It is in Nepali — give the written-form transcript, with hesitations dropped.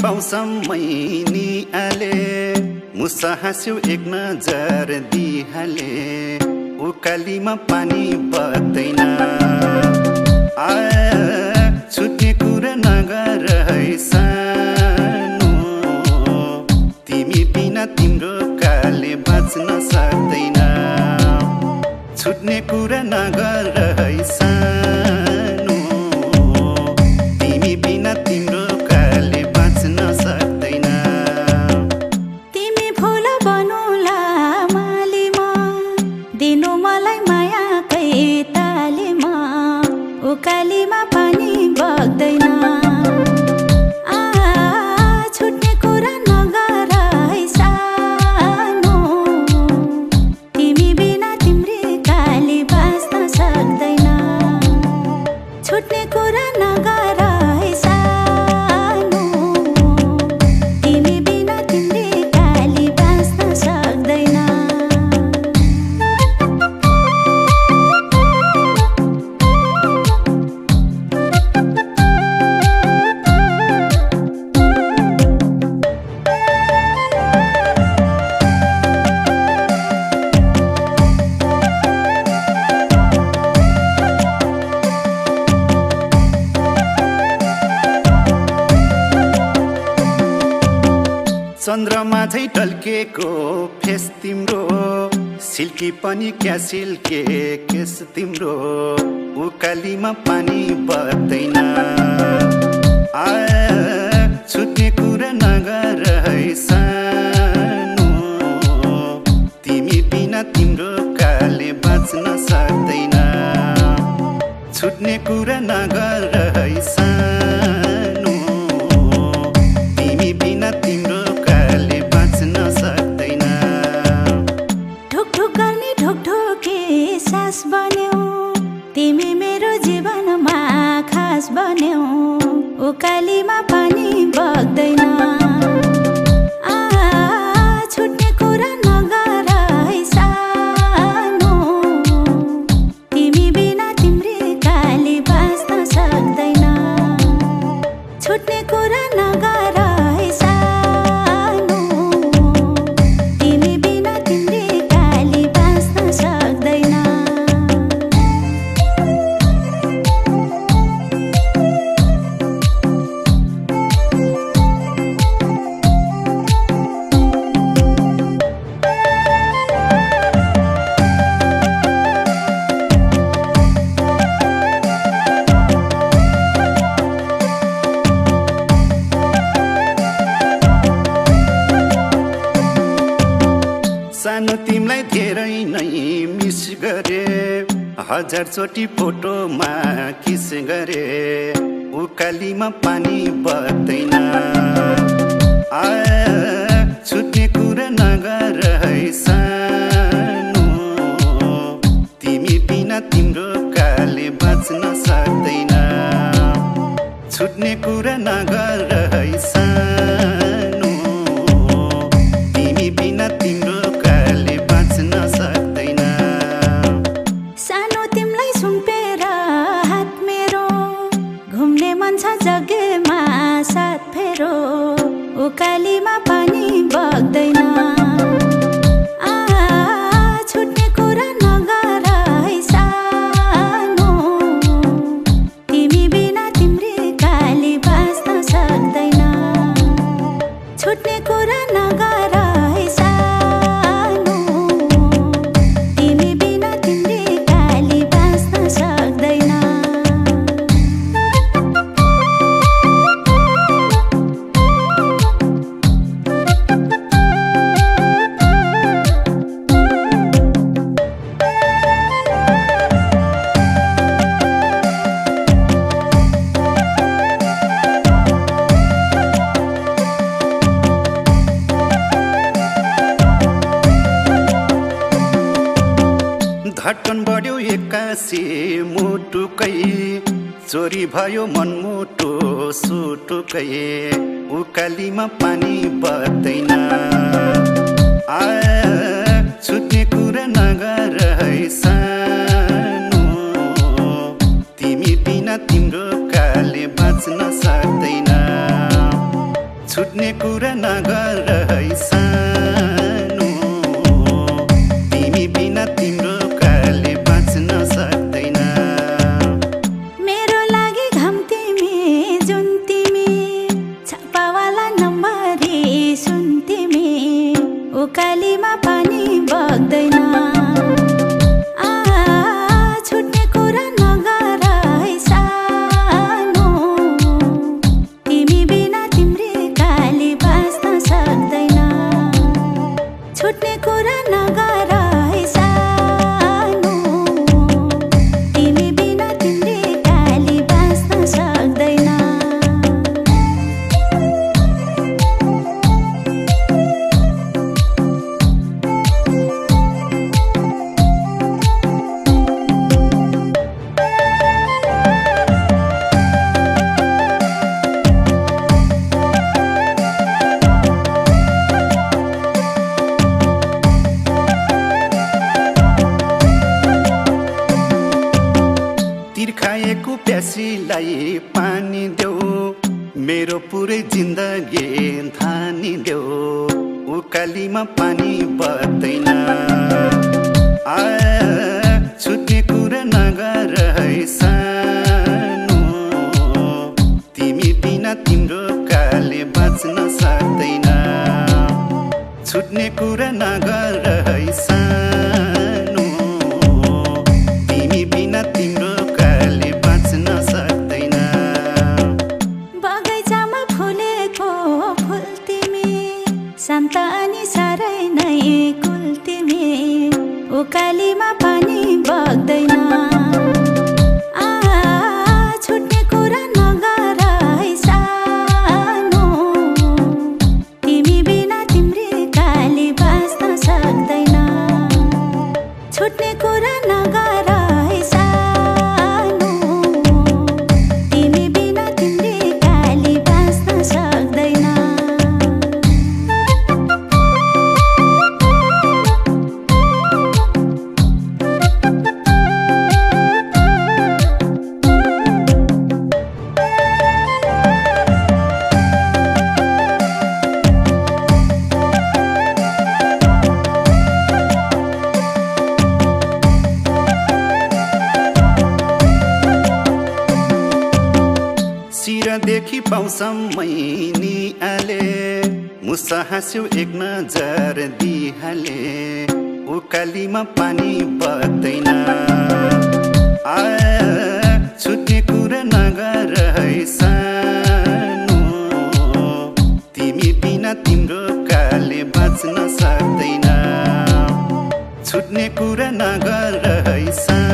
मौसममै निआले मुसा हाँस्यो एक नजर दिहाले उकालीमा पानी बग्दैन छुट्ने कुरा नगर है सानो तिमी बिना तिम्रो काले बाँच्न सक्दैन छुट्ने कुरा नगर है सानो तिमी बिना तिम्रो काले बाँच्न सक्दैन तिमी फुल बनौला मालीमा दिनु मलाई मायाकै तालीमा उकालीमा पानी बग्दैन छुट्ने कुरा नगर है सानो तिमी बिना तिम्रै काली बाँच्न सक्दैन छुट्ने कुरा नगर है सानो तिमी बिना तिम्रै काली बाँच्न सक्दैन चन्द्रमा झै टल्केको फेस तिम्रो सिल्की पनि क्या सिल्के केस तिम्रो उकालीमा पानी बग्दैन छुट्ने कुरा नगर है सानो तिमी बिना तिम्रो काले बाँच्न सक्दैन छुट्ने कुरा नगर है सानो तिमी बिना तिम्रो सास बन्यौ तिमी मेरो जीवनमा खास बन्यौ उकालीमा पानी बग्दैन छुट्ने कुरा नगर है सानो तिमी बिना तिम्रै काली बाँच्न सक्दैन छुट्ने कुरा नगर है सानो तिमी बिना तिम्रै काली बाँच्न सक्दैन सानो तिमीलाई धेरै नै मिस गरे हजार चोटि फोटोमा किस गरे उकालीमा पानी बग्दैन छुट्ने कुरा नगर है सानो तिमी बिना तिम्रो काले बाँच्न सक्दैन छुट्ने कुरा नगर है सानो तिमी बिना तिम्रो जग्गेमा साथ फेरो उकालीमा पानी बग्दैन छुट्ने कुरा नगर है सानो तिमी बिना तिम्रै काली बाँच्न सक्दैन छुट्ने कुरा नगर है सानो तिमी बिना तिम्रै काली बाँच्न सक्दैन धड्कन बढ्यो एक्कासी मुटुकै चोरी भयो मनमुटु सुटुकै उकालीमा पानी बग्दैन छुट्ने कुरा नगर है सानो तिमी बिना तिम्रो काले बाँच्न सक्दैन उकालीमा पानी बग्दैन छुट्ने कुरा नगर है सानो तिमी बिना तिम्रै काली बाँच्न सक्दैन छुट्ने कुरा नगर है सानो तिमी बिना तिम्रै काली बाँच्न सक्दैन तिर्खाएको प्यासीलाई पानी देऊ मेरो पुरै जिन्दगी थानिदेऊ उकालीमा पानी बग्दैन छुट्ने कुरा नगर है सानो तिमी बिना तिम्रो काले बाँच्न सक्दैन छुट्ने कुरा नगर है सानो तिमी बिना तिम्रो काले बाँच्न सक्दैन बगैँचामा फुलेको फुल तिमी शान्त अनि साह्रै नै कुल तिमी उकालीमा पानी बग्दैन छुट्ने कुरा नगर है सानो तिमी बिना तिम्रै काली बाँच्न सक्दैन छुट्ने कुरा नगर है सानो तिमी बिना तिम्रै काली बाँच्न सक्दैन सिरादेखि पाउँसम्मै नि आले मुसा हाँस्यो एक नजर दिहाले उकालीमा पानी बग्दैन छुट्ने कुरा नगर है सानो तिमी बिना तिम्रो काले बाँच्न सक्दैन छुट्ने कुरा नगर है सानो